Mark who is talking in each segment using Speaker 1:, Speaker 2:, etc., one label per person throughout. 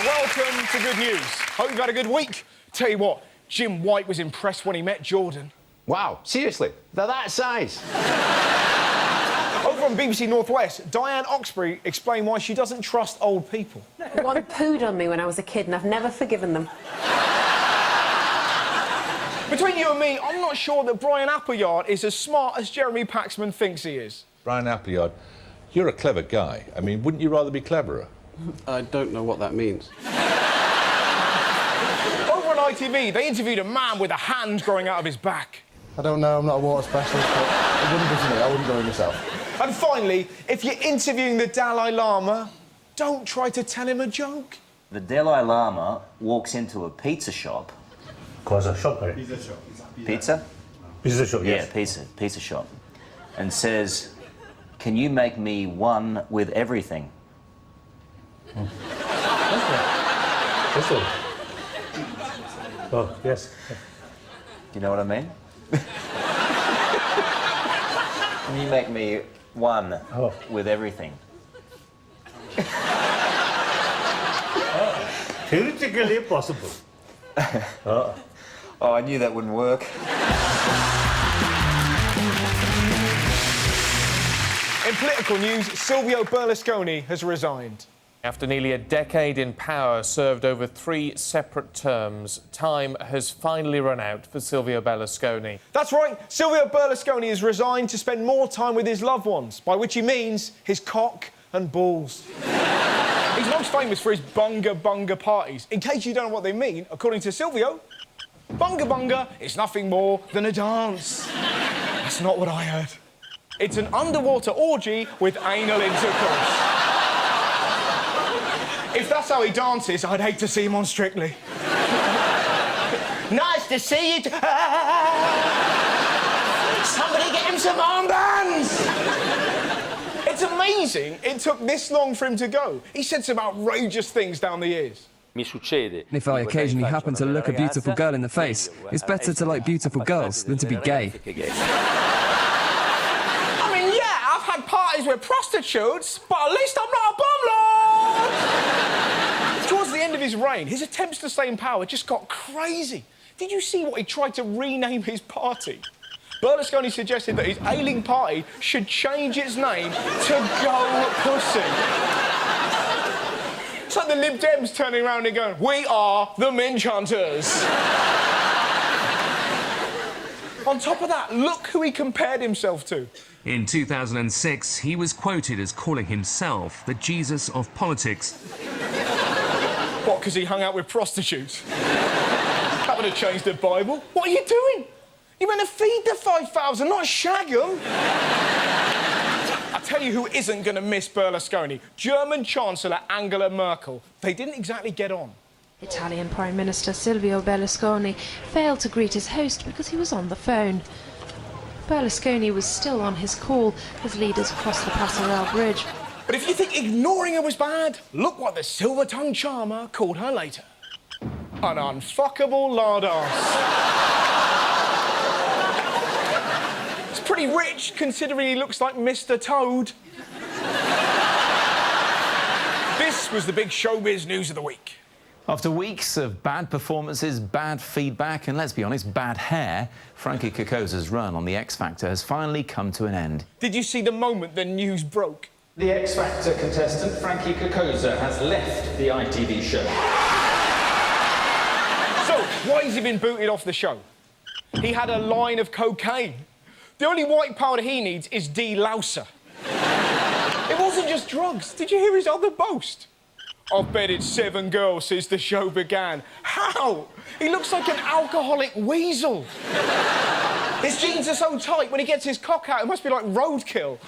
Speaker 1: welcome to Good News. Hope you've had a good week. Tell you what, Jim White was impressed when he met Jordan.
Speaker 2: Wow, seriously? They're that size?
Speaker 1: Over on BBC Northwest, Diane Oxbury explained why she doesn't trust old people.
Speaker 3: One pooed on me when I was a kid and I've never forgiven them.
Speaker 1: Between you and me, I'm not sure that Brian Appleyard is as smart as Jeremy Paxman thinks he is.
Speaker 4: Brian Appleyard, you're a clever guy. I mean, wouldn't you rather be cleverer?
Speaker 5: I don't know what that means.
Speaker 1: Over on ITV, they interviewed a man with a hand growing out of his back.
Speaker 6: I don't know, I'm not a water specialist, but it wouldn't be for me, I wouldn't go in myself.
Speaker 1: And finally, if you're interviewing the Dalai Lama, don't try to tell him a joke.
Speaker 7: The Dalai Lama walks into a pizza shop.
Speaker 8: Cosa shop?
Speaker 7: Pizza shop. Pizza?
Speaker 8: Pizza shop, yes.
Speaker 7: Yeah, pizza shop. And says, "Can you make me one with everything?"
Speaker 8: That's all. Oh, yes.
Speaker 7: Do you know what I mean? Can you make me one with everything?
Speaker 8: Theoretically possible.
Speaker 7: Oh, I knew that wouldn't work.
Speaker 1: In political news, Silvio Berlusconi has resigned.
Speaker 9: After nearly a decade in power, served over 3 separate terms, time has finally run out for Silvio Berlusconi.
Speaker 1: That's right, Silvio Berlusconi has resigned to spend more time with his loved ones, by which he means his cock and balls. He's most famous for his bunga bunga parties. In case you don't know what they mean, according to Silvio, bunga bunga is nothing more than a dance. That's not what I heard. It's an underwater orgy with anal intercourse. If that's how he dances, I'd hate to see him on Strictly. Nice to see you. Somebody get him some armbands! It's amazing it took this long for him to go. He said some outrageous things down the years.
Speaker 10: If I occasionally happen to look a beautiful girl in the face, it's better to like beautiful girls than to be gay.
Speaker 1: I mean, yeah, I've had parties with prostitutes, but at least I'm not a bumlord! Towards the end of his reign, his attempts to stay in power just got crazy. Did you see what he tried to rename his party? Berlusconi suggested that his ailing party should change its name to Go Pussy. It's like the Lib Dems turning around and going, "We are the Minge Hunters." On top of that, look who he compared himself to.
Speaker 11: In 2006, he was quoted as calling himself the Jesus of politics.
Speaker 1: What, because he hung out with prostitutes? That would have changed the Bible. What are you doing? You meant to feed the 5,000, not shag them. I tell you who isn't going to miss Berlusconi. German Chancellor Angela Merkel. They didn't exactly get on.
Speaker 12: Italian Prime Minister Silvio Berlusconi failed to greet his host because he was on the phone. Berlusconi was still on his call as leaders crossed the Passerelle Bridge.
Speaker 1: But if you think ignoring her was bad, look what the silver-tongued charmer called her later. An unfuckable lard arse. It's pretty rich, considering he looks like Mr. Toad. This was the big showbiz news of the week.
Speaker 13: After weeks of bad performances, bad feedback and, let's be honest, bad hair, Frankie Cocozza's run on The X Factor has finally come to an end.
Speaker 1: Did you see the moment the news broke?
Speaker 14: The X Factor contestant Frankie Cocozza has left the ITV show.
Speaker 1: So, why has he been booted off the show? He had a line of cocaine. The only white powder he needs is de-louser. It wasn't just drugs. Did you hear his other boast? I've bedded 7 girls since the show began. How? He looks like an alcoholic weasel. His jeans are so tight, when he gets his cock out, it must be like roadkill.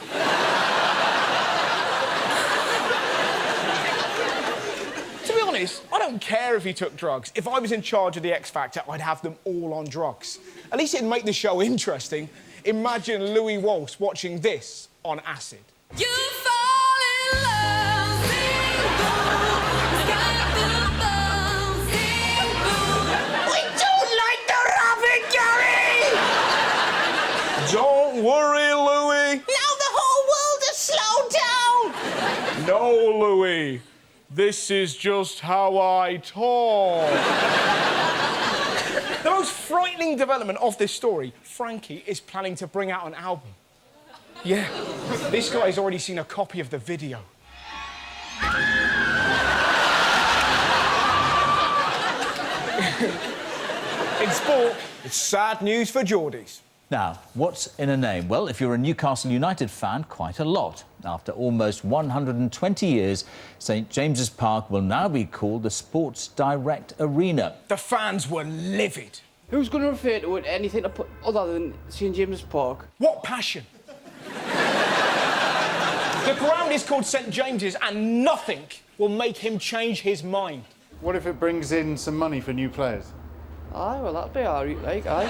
Speaker 1: To be honest, I don't care if he took drugs. If I was in charge of the X Factor, I'd have them all on drugs. At least it'd make the show interesting. Imagine Louis Walsh watching this on acid.
Speaker 15: You fall in love,
Speaker 1: Don't worry, Louis.
Speaker 15: Now the whole world has slowed down.
Speaker 1: No, Louis. This is just how I talk. The most frightening development of this story, Frankie is planning to bring out an album. Yeah, this guy's already seen a copy of the video. In sport, it's sad news for Geordies.
Speaker 16: Now, what's in a name? Well, if you're a Newcastle United fan, quite a lot. After almost 120 years, St James's Park will now be called the Sports Direct Arena.
Speaker 1: The fans were livid.
Speaker 5: Who's going to refer to it anything other than St James's Park?
Speaker 1: What passion? The ground is called St James's and nothing will make him change his mind.
Speaker 6: What if it brings in some money for new players?
Speaker 5: Aye, well, that'd be all right, like, aye.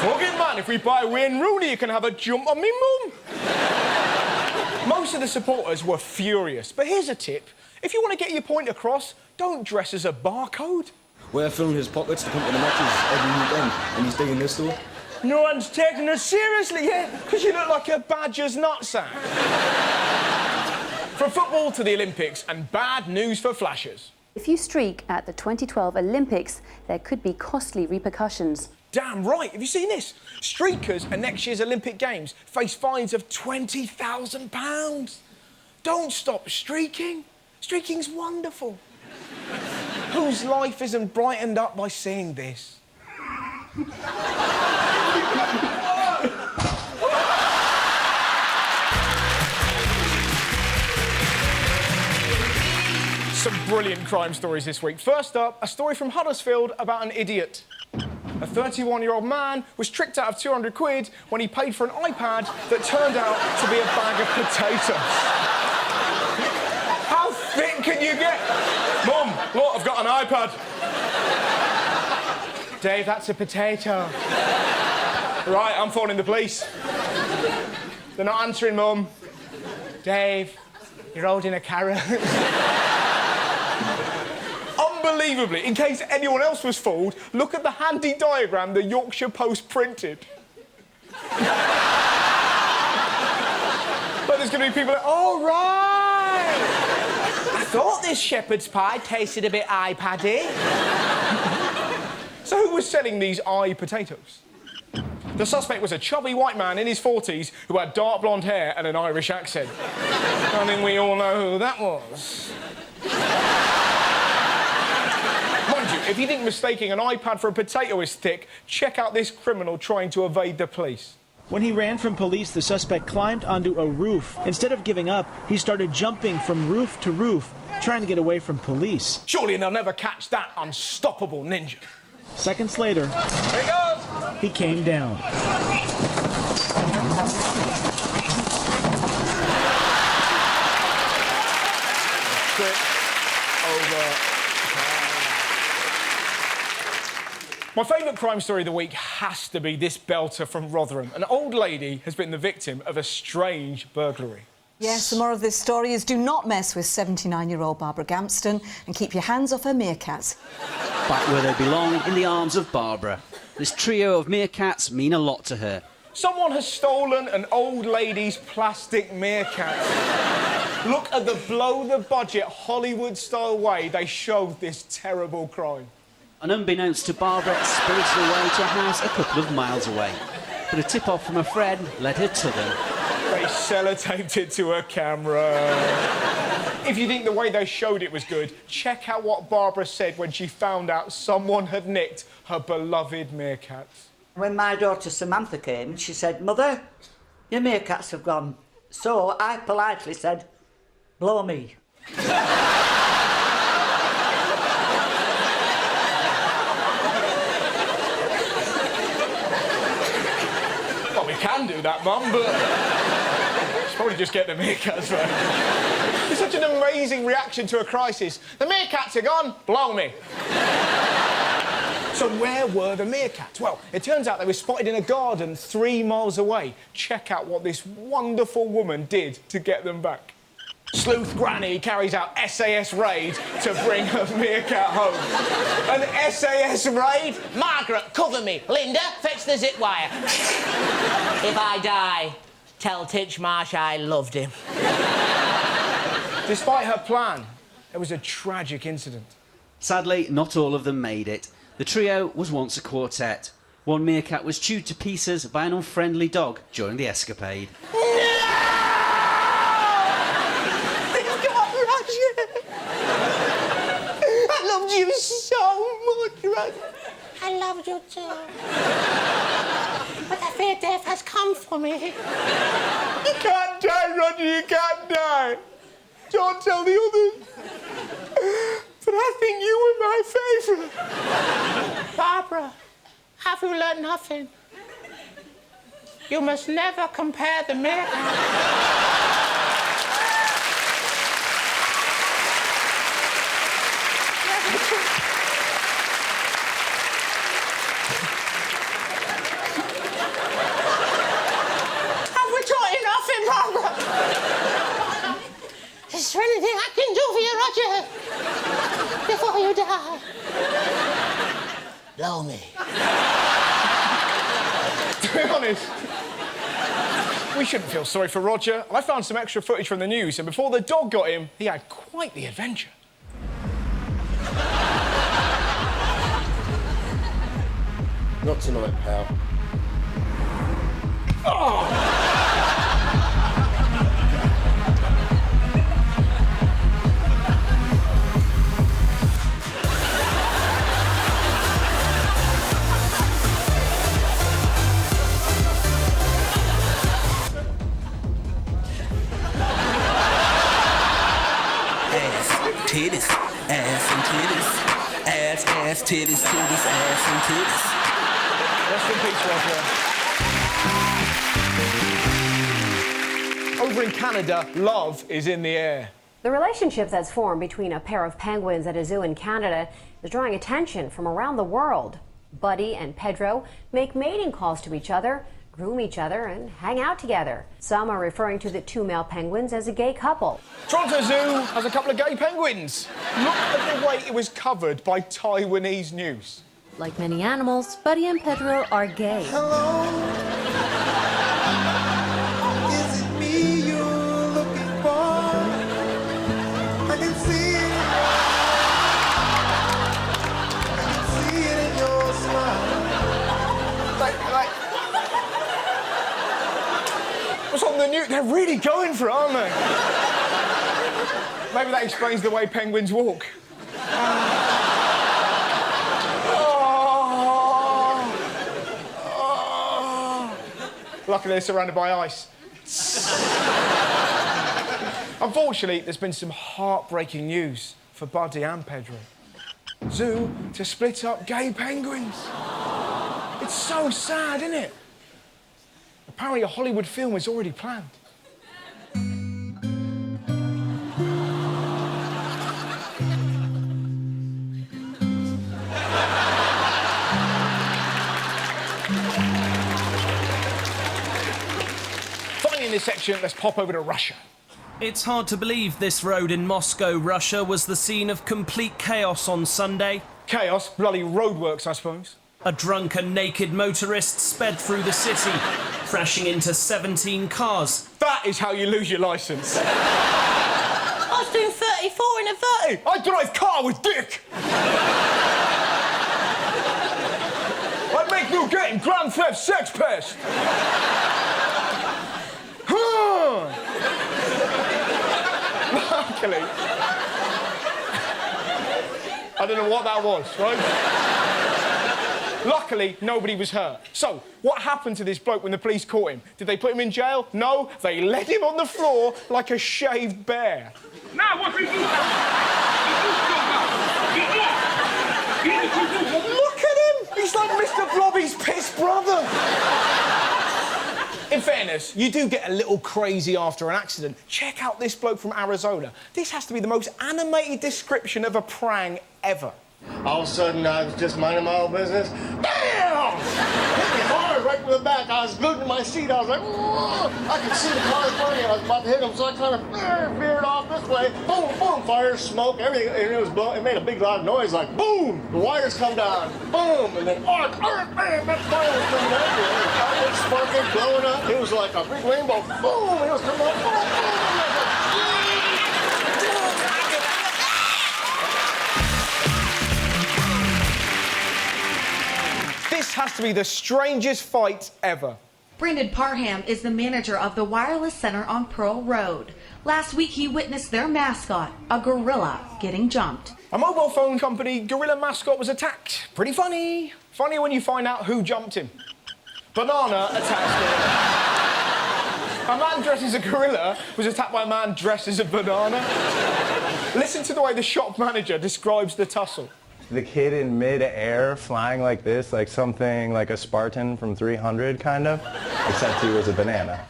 Speaker 1: Fuck it, man. If we buy Wayne Rooney, you can have a jump on me mum. Most of the supporters were furious, but here's a tip. If you want to get your point across, don't dress as a barcode.
Speaker 17: We're filling his pockets to come to the matches every weekend, and he's digging this door.
Speaker 1: No one's taking us seriously, yeah? Because you look like a badger's nutsack. From football to the Olympics, and bad news for flashers.
Speaker 18: If you streak at the 2012 Olympics, there could be costly repercussions.
Speaker 1: Damn right. Have you seen this? Streakers at next year's Olympic Games face fines of £20,000. Don't stop streaking. Streaking's wonderful. Whose life isn't brightened up by seeing this? Some brilliant crime stories this week. First up, a story from Huddersfield about an idiot. A 31-year-old man was tricked out of 200 quid when he paid for an iPad that turned out to be a bag of potatoes. How thick can you get? Mum, look, I've got an iPad. Dave, that's a potato. Right, I'm phoning the police. They're not answering, Mum. Dave, you're holding a carrot. Unbelievably, in case anyone else was fooled, look at the handy diagram the Yorkshire Post printed. But there's going to be people like, oh, right! I thought this shepherd's pie tasted a bit iPad-y. So who was selling these potatoes? The suspect was a chubby white man in his 40s who had dark blonde hair and an Irish accent. I mean, we all know who that was. Mind you, if you think mistaking an iPad for a potato is thick, check out this criminal trying to evade the police.
Speaker 19: When he ran from police, the suspect climbed onto a roof. Instead of giving up, he started jumping from roof to roof, trying to get away from police.
Speaker 1: Surely they'll never catch that unstoppable ninja.
Speaker 19: Seconds later,
Speaker 1: here he goes.
Speaker 19: He came down. My favourite crime story of the week has to be this belter from Rotherham. An old lady has been the victim of a strange burglary.
Speaker 20: Yes, the moral of this story is do not mess with 79-year-old Barbara Gamston and keep your hands off her meerkats.
Speaker 21: Back where they belong, in the arms of Barbara. This trio of meerkats mean a lot to her.
Speaker 1: Someone has stolen an old lady's plastic meerkat. Look at the blow-the-budget Hollywood-style way they showed this terrible crime.
Speaker 21: And unbeknownst to Barbara, spirited away to a house a couple of miles away. But a tip-off from a friend led her to them.
Speaker 1: They sellotaped it to her camera. If you think the way they showed it was good, check out what Barbara said when she found out someone had nicked her beloved meerkats.
Speaker 22: When my daughter Samantha came, she said, "Mother, your meerkats have gone." So I politely said, "Blow me."
Speaker 1: Well, we can do that, Mum, but she's probably just get the meerkats right. It's such an amazing reaction to a crisis. The meerkats are gone, blow me. So where were the meerkats? Well, it turns out they were spotted in a garden 3 miles away. Check out what this wonderful woman did to get them back. Sleuth Granny carries out SAS raid to bring her meerkat home. An SAS raid?
Speaker 23: Margaret, cover me. Linda, fetch the zip wire. If I die, tell Titchmarsh I loved him.
Speaker 1: Despite her plan, It was a tragic incident.
Speaker 21: Sadly, not all of them made it. The trio was once a quartet. One meerkat was chewed to pieces by an unfriendly dog during the escapade.
Speaker 15: I loved you so much, Roger. I loved you too. But I fear death has come for me.
Speaker 1: You can't die, Roger, you can't die. Don't tell the others. But I think you were my favourite.
Speaker 15: Barbara, have you learned nothing? You must never compare the Meerkats. Have we taught you nothing, Barbara? Is there anything I can do for you, Roger? Before you die? Blow me.
Speaker 1: To be honest, we shouldn't feel sorry for Roger. I found some extra footage from the news, and before the dog got him, he had quite the adventure.
Speaker 17: Not tonight, pal.
Speaker 1: Oh!
Speaker 2: Titties, ass and titties, ass, titties, titties, ass and titties.
Speaker 1: Rest in peace, Roger. Over in Canada, love is in the air.
Speaker 3: The relationship that's formed between a pair of penguins at a zoo in Canada is drawing attention from around the world. Buddy and Pedro make mating calls to each other, groom each other, and hang out together. Some are referring to the two male penguins as a gay couple.
Speaker 1: Toronto Zoo has a couple of gay penguins. Look at the way it was covered by Taiwanese news.
Speaker 3: Like many animals, Buddy and Pedro are gay.
Speaker 15: Hello? Is it me you're looking for? I can see it. I can see it in your smile.
Speaker 1: What's on the news? They're really going for it, aren't they? Maybe that explains the way penguins walk. Luckily, they're surrounded by ice. Unfortunately, there's been some heartbreaking news for Buddy and Pedro. Zoo to split up gay penguins. It's so sad, isn't it? Apparently, a Hollywood film is already planned. Finally, in this section, let's pop over to Russia.
Speaker 4: It's hard to believe this road in Moscow, Russia, was the scene of complete chaos on Sunday.
Speaker 1: Chaos? Bloody roadworks, I suppose.
Speaker 4: A drunken, naked motorist sped through the city, crashing into 17 cars.
Speaker 1: That is how you lose your licence.
Speaker 15: I was doing 34 in a 30.
Speaker 1: I drive car with dick. I'd make you getting Grand Theft Sex Pest. Luckily, I don't know what that was, right? Luckily, nobody was hurt. So, what happened to this bloke when the police caught him? Did they put him in jail? No, they led him on the floor like a shaved bear.
Speaker 15: Now, what we do?
Speaker 1: Look at him! He's like Mr. Blobby's pissed brother. In fairness, you do get a little crazy after an accident. Check out this bloke from Arizona. This has to be the most animated description of a prang ever.
Speaker 24: All of a sudden, I was just minding my own business. Bam! Hit me hard right from the back. I was glued to my seat. I was like, whoa! I could see the car in front of me. I was about to hit him, so I kind of veered off this way. Boom, boom, fire, smoke, everything. And it was blowing. It made a big loud noise, like boom. The wires come down, boom, and then arc, bam! That fire was coming out. It was sparking, blowing up. It was like a big rainbow. Boom! It was coming up. Boom, boom.
Speaker 1: has to be the strangest fight ever.
Speaker 7: Brandon Parham is the manager of the Wireless Center on Pearl Road. Last week, he witnessed their mascot, a gorilla, getting jumped.
Speaker 1: A mobile phone company gorilla mascot was attacked. Pretty funny. Funny when you find out who jumped him. Banana attacked gorilla. A man dressed as a gorilla was attacked by a man dressed as a banana. Listen to the way the shop manager describes the tussle.
Speaker 8: The kid in mid-air flying like this, like something like a Spartan from 300, kind of, except he was a banana.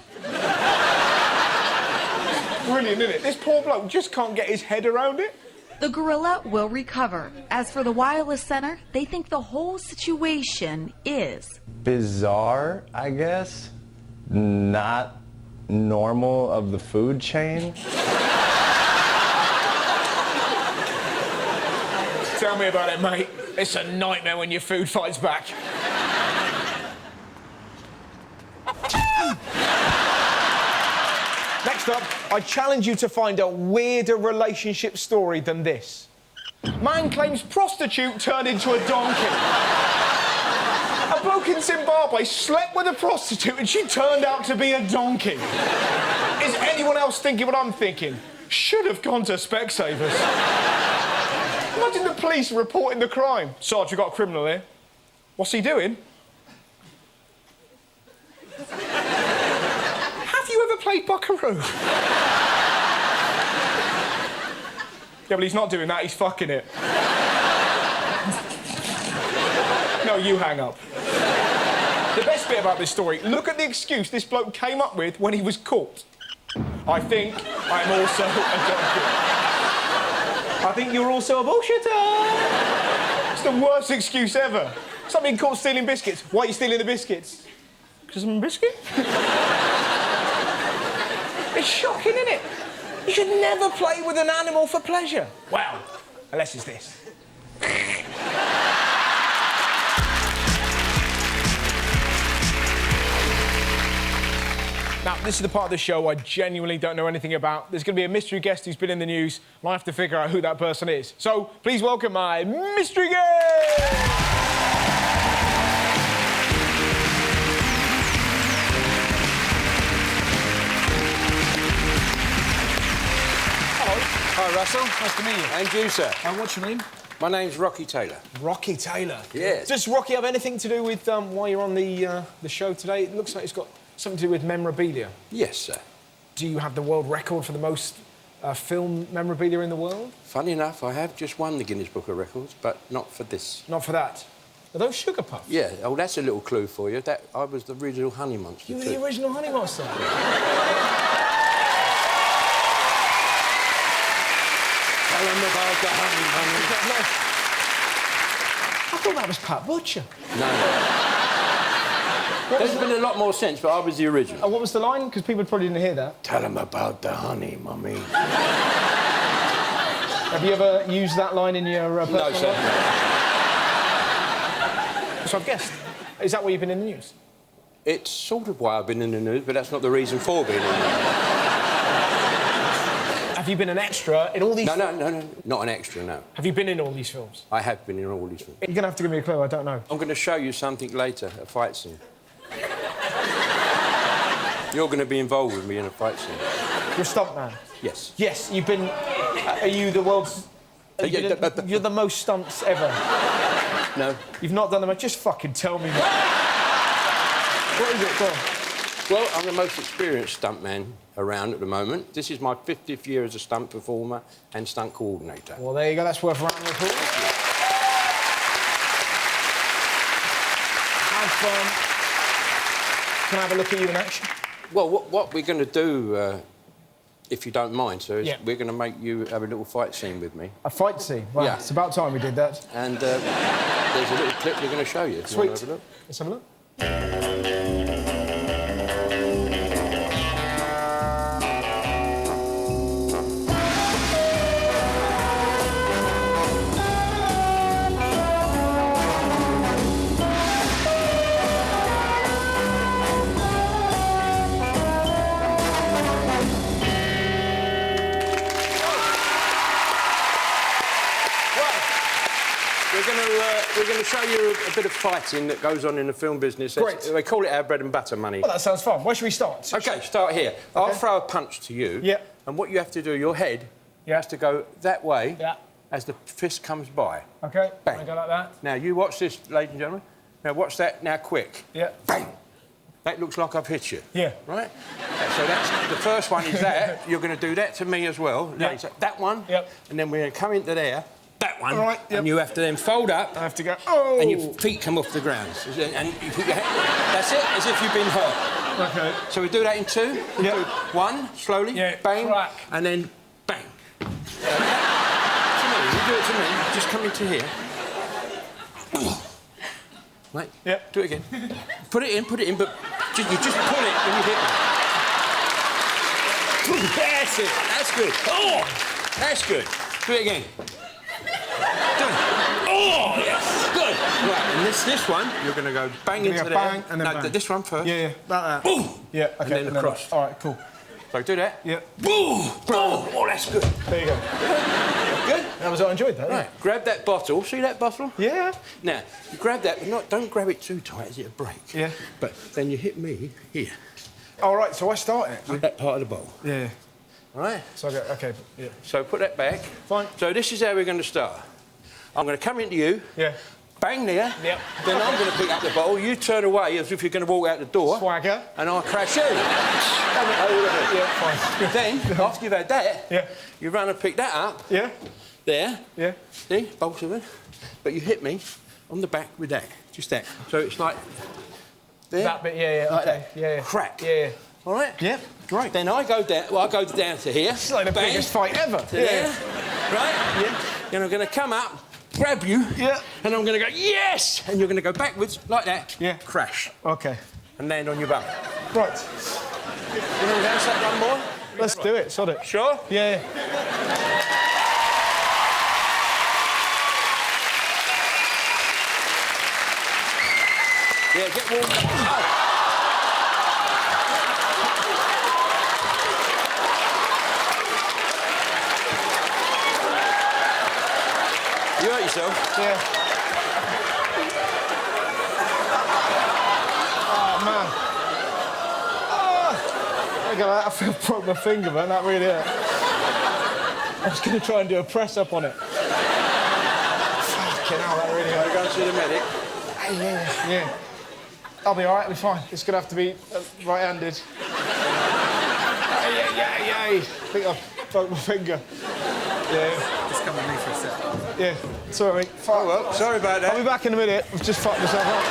Speaker 1: Brilliant, isn't it? This poor bloke just can't get his head around it.
Speaker 7: The gorilla will recover. As for the Wireless Center, they think the whole situation is
Speaker 8: Bizarre, I guess. Not normal of the food chain.
Speaker 1: Tell me about it, mate. It's a nightmare when your food fights back. Next up, I challenge you to find a weirder relationship story than this. Man claims prostitute turned into a donkey. A bloke in Zimbabwe slept with a prostitute and she turned out to be a donkey. Is anyone else thinking what I'm thinking? Should have gone to Specsavers. Imagine the police reporting the crime. Sarge, we've got a criminal here. What's he doing? Have you ever played Buckaroo? Yeah, but he's not doing that, he's fucking it. No, you hang up. The best bit about this story, look at the excuse this bloke came up with when he was caught. I think I'm also a donkey. I think you're also a bullshitter. It's the worst excuse ever. Something caught stealing biscuits. Why are you stealing the biscuits? Because I'm a biscuit? It's shocking, isn't it? You should never play with an animal for pleasure. Well, unless it's this. Now, this is the part of the show I genuinely don't know anything about. There's going to be a mystery guest who's been in the news, and I have to figure out who that person is. So, please welcome my mystery guest! Hello.
Speaker 9: Hi, Russell.
Speaker 1: Nice to meet you.
Speaker 9: And you, sir.
Speaker 1: And what's your name?
Speaker 9: My name's Rocky Taylor.
Speaker 1: Rocky Taylor?
Speaker 9: Yes.
Speaker 1: Does Rocky have anything to do with why you're on the show today? It looks like it's got something to do with memorabilia.
Speaker 9: Yes, sir.
Speaker 1: Do you have the world record for the most film memorabilia in the world?
Speaker 9: Funny enough, I have just won the Guinness Book of Records, but not for this.
Speaker 1: Not for that? Are those sugar puffs?
Speaker 9: Yeah, oh, that's a little clue for you. That I was the original Honey Monster.
Speaker 1: You were the original Honey Monster?
Speaker 9: Tell them about the honey.
Speaker 1: I thought that was Pat Butcher.
Speaker 9: No. There's been a lot more since, but I was the original.
Speaker 1: What was the line? Because people probably didn't hear that.
Speaker 9: Tell them about the honey, mummy.
Speaker 1: Have you ever used that line in your personal
Speaker 9: No, sir.
Speaker 1: life? So I've guessed. Is that why you've been in the news?
Speaker 9: It's sort of why I've been in the news, but that's not the reason for being in the news.
Speaker 1: Have you been an extra in all these...
Speaker 9: No, not an extra, no.
Speaker 1: Have you been in all these films?
Speaker 9: I have been in all these films.
Speaker 1: You're going to have to give me a clue, I don't know.
Speaker 9: I'm going to show you something later, a fight scene. You're going to be involved with me in a fight scene.
Speaker 1: You're a stuntman?
Speaker 9: Yes.
Speaker 1: Yes, you've been... are you the world's... you're the most stunts ever?
Speaker 9: No.
Speaker 1: You've not done them? Just fucking tell me. What is it? Go on.
Speaker 9: Well, I'm the most experienced stuntman around at the moment. This is my 50th year as a stunt performer and stunt coordinator.
Speaker 1: Well, there you go. That's worth a round of applause. Have fun. Can I have a look at you in action?
Speaker 9: Well, what we're going to do, if you don't mind, sir, is
Speaker 1: Yeah.
Speaker 9: we're going to make you have a little fight scene with me.
Speaker 1: A fight scene? Well,
Speaker 9: Yeah.
Speaker 1: It's about time we did that.
Speaker 9: And there's a little clip we're going to show you. If
Speaker 1: Sweet.
Speaker 9: You want to have a look.
Speaker 1: Let's have a look.
Speaker 9: We're going to show you a bit of fighting that goes on in the film business.
Speaker 1: Great.
Speaker 9: They call it our bread and butter money.
Speaker 1: Well, that sounds fun. Where should we start?
Speaker 9: OK, start here. Okay. I'll throw a punch to you.
Speaker 1: Yeah.
Speaker 9: And what you have to do, your head has to go that way as the fist comes by.
Speaker 1: OK.
Speaker 9: Bang.
Speaker 1: I go like that.
Speaker 9: Now, you watch this, ladies and gentlemen. Now, watch that now quick.
Speaker 1: Yeah.
Speaker 9: Bang! That looks like I've hit you.
Speaker 1: Yeah.
Speaker 9: Right? So that's... The first one is that. You're going to do that to me as well.
Speaker 1: Yeah.
Speaker 9: That one.
Speaker 1: Yep.
Speaker 9: And then we're going to come into there. That one.
Speaker 1: All right, yep.
Speaker 9: And you have to then fold up.
Speaker 1: I have to go, oh!
Speaker 9: And your feet come off the ground. And you put your hand... That's it, as if you've been hurt.
Speaker 1: OK.
Speaker 9: So we do that in two. We
Speaker 1: Yep.
Speaker 9: do one, slowly.
Speaker 1: Yeah.
Speaker 9: Bang.
Speaker 1: Crack.
Speaker 9: And then bang. To me. You do it to me. Just come into here. Right?
Speaker 1: Yep.
Speaker 9: Do it again. Put it in, but you just pull it when you hit me. That's it. That's good. Oh! That's good. Do it again. Do it. Oh! Yes. Good. Right, and this one, you're going to go bang into there.
Speaker 1: Bang, and then bang.
Speaker 9: This one first.
Speaker 1: Yeah, like that.
Speaker 9: Boom!
Speaker 1: Yeah, OK.
Speaker 9: And then across.
Speaker 1: All right, cool.
Speaker 9: So do that.
Speaker 1: Yeah.
Speaker 9: Boom! Boom! Oh, that's good.
Speaker 1: There you go.
Speaker 9: Good?
Speaker 1: That was... I enjoyed that.
Speaker 9: Right, grab that bottle. See that bottle?
Speaker 1: Yeah.
Speaker 9: Now, you grab that, but don't grab it too tight, as it'll break.
Speaker 1: Yeah.
Speaker 9: But then you hit me here.
Speaker 1: All right, so I start it.
Speaker 9: With that part of the bowl.
Speaker 1: Yeah.
Speaker 9: All right?
Speaker 1: So I go, OK, yeah.
Speaker 9: So put that back.
Speaker 1: Fine.
Speaker 9: So this is how we're going to start. I'm going to come into you.
Speaker 1: Yeah.
Speaker 9: Bang there.
Speaker 1: Yep.
Speaker 9: Then I'm going to pick up the bowl. You turn away as if you're going to walk out the door.
Speaker 1: Swagger.
Speaker 9: And I'll crash you.
Speaker 1: Yeah, fine.
Speaker 9: Then, after you've had that,
Speaker 1: yeah.
Speaker 9: you run and pick that up.
Speaker 1: Yeah.
Speaker 9: There.
Speaker 1: Yeah.
Speaker 9: See? Bolt of it. But you hit me on the back with that. Just that. So it's like... There.
Speaker 1: That bit, yeah,
Speaker 9: Like
Speaker 1: okay.
Speaker 9: that.
Speaker 1: Yeah.
Speaker 9: Crack.
Speaker 1: Yeah.
Speaker 9: All right?
Speaker 1: Yep, great.
Speaker 9: Then I go down... Well, I go down to here.
Speaker 1: It's like the
Speaker 9: bang,
Speaker 1: biggest fight ever.
Speaker 9: to there. Right? Yeah. Then I'm going to come up, grab you.
Speaker 1: Yeah.
Speaker 9: And I'm going to go, yes! And you're going to go backwards, like that.
Speaker 1: Yeah.
Speaker 9: Crash.
Speaker 1: OK.
Speaker 9: And land on your bum.
Speaker 1: Right.
Speaker 9: You want to dance that one more?
Speaker 1: Let's do it, sod it.
Speaker 9: Sure?
Speaker 1: Yeah.
Speaker 9: Yeah, get warmed up. Oh. You hurt yourself?
Speaker 1: Yeah. Oh, man. Oh. Look at that. I feel I broke my finger, man. That really hurt. I was going to try and do a press-up on it. Fucking hell, that really hurt.
Speaker 9: Go and see the medic.
Speaker 1: Yeah. I'll be all right. I'll be fine. It's going to have to be right-handed. Yay. I think I broke my finger. Yeah.
Speaker 6: Just come with me for a sec.
Speaker 1: Yeah. Sorry, mate.
Speaker 9: Oh, well, sorry about that.
Speaker 1: I'll be back in a minute. I've just fucked myself up.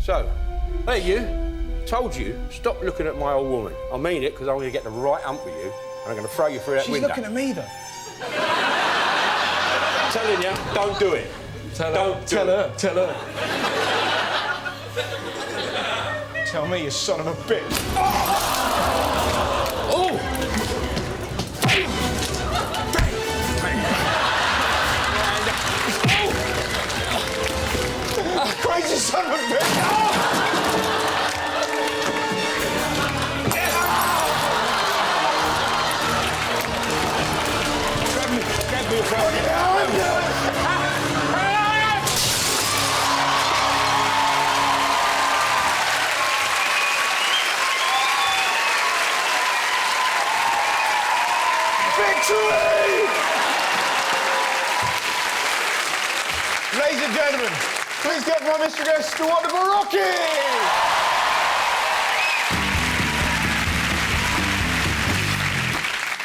Speaker 9: So, hey, you. Told you, stop looking at my old woman. I mean it, because I'm going to get the right hump with you, and I'm going to throw you through that window.
Speaker 1: She's looking at me, though.
Speaker 9: I'm telling you, don't do it. Tell her.
Speaker 1: Tell me, you son of a bitch.
Speaker 9: Oh!
Speaker 1: Crazy son of a bitch! Grab me, Victory! Ladies and gentlemen, please get my Mr. Guest, the wonderful Rocky!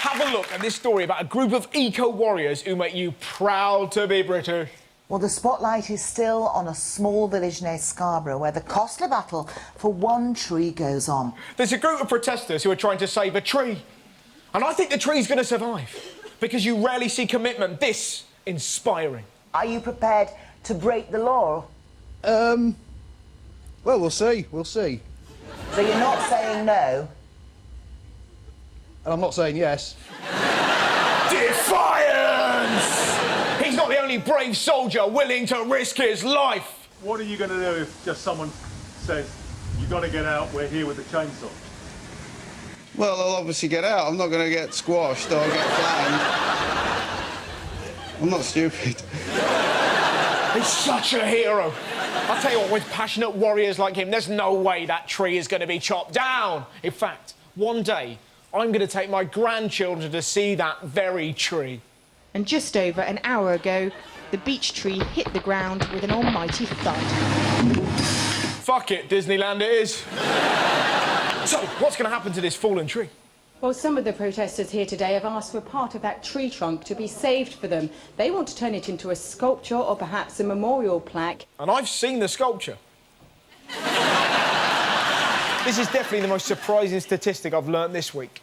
Speaker 1: Have a look at this story about a group of eco-warriors who make you proud to be British.
Speaker 10: Well, the spotlight is still on a small village near Scarborough where the costly battle for one tree goes on.
Speaker 1: There's a group of protesters who are trying to save a tree. And I think the tree's going to survive because you rarely see commitment this inspiring.
Speaker 10: Are you prepared to break the law?
Speaker 6: Well, we'll see. So
Speaker 10: you're not saying no?
Speaker 6: And I'm not saying yes.
Speaker 1: Defiance! He's not the only brave soldier willing to risk his life.
Speaker 11: What are you going to do if just someone says, you've got to get out, we're here with the chainsaw?
Speaker 12: Well, I'll obviously get out. I'm not going to get squashed or get flattened. I'm not stupid.
Speaker 1: He's such a hero. I'll tell you what, with passionate warriors like him, there's no way that tree is going to be chopped down. In fact, one day, I'm going to take my grandchildren to see that very tree.
Speaker 13: And just over an hour ago, the beech tree hit the ground with an almighty thud.
Speaker 1: Fuck it, Disneyland it is. So, what's going to happen to this fallen tree?
Speaker 14: Well, some of the protesters here today have asked for part of that tree trunk to be saved for them. They want to turn it into a sculpture or perhaps a memorial plaque.
Speaker 1: And I've seen the sculpture. This is definitely the most surprising statistic I've learnt this week.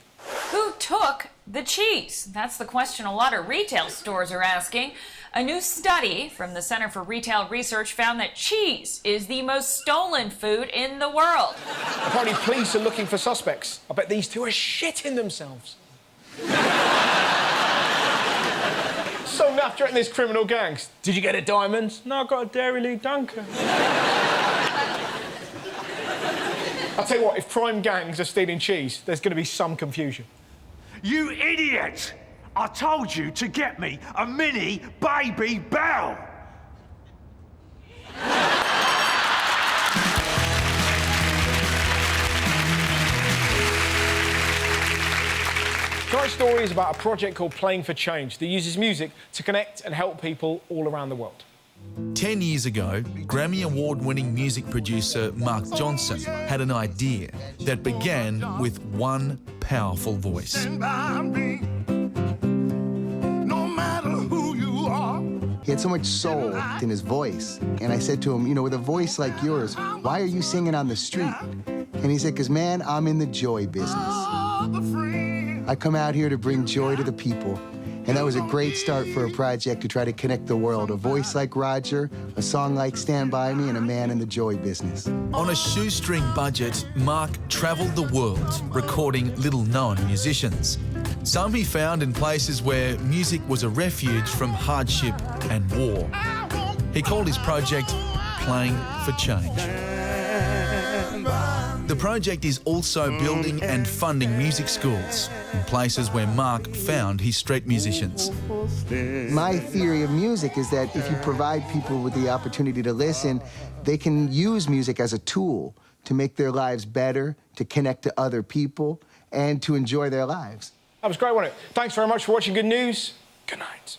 Speaker 25: Who took the cheese? That's the question a lot of retail stores are asking. A new study from the Center for Retail Research found that cheese is the most stolen food in the world.
Speaker 1: Apparently, police are looking for suspects. I bet these two are shitting themselves. So naff threatening this criminal gangs. Did you get a diamond? No, I got a Dairy Lee Dunker. I'll tell you what, if prime gangs are stealing cheese, there's going to be some confusion.
Speaker 26: You idiot! I told you to get me a mini baby bell!
Speaker 1: Tonight's story is about a project called Playing for Change that uses music to connect and help people all around the world.
Speaker 27: 10 years ago, Grammy Award-winning music producer Mark Johnson had an idea that began with one powerful voice.
Speaker 28: He had so much soul in his voice. And I said to him, you know, with a voice like yours, why are you singing on the street? And he said, because, man, I'm in the joy business. I come out here to bring joy to the people. And that was a great start for a project to try to connect the world. A voice like Roger, a song like Stand By Me, and a man in the joy business.
Speaker 27: On a shoestring budget, Mark travelled the world, recording little-known musicians. Some he found in places where music was a refuge from hardship and war. He called his project Playing for Change. The project is also building and funding music schools in places where Mark found his street musicians.
Speaker 28: My theory of music is that if you provide people with the opportunity to listen, they can use music as a tool to make their lives better, to connect to other people, and to enjoy their lives.
Speaker 1: That was great, wasn't it? Thanks very much for watching Good News. Good night.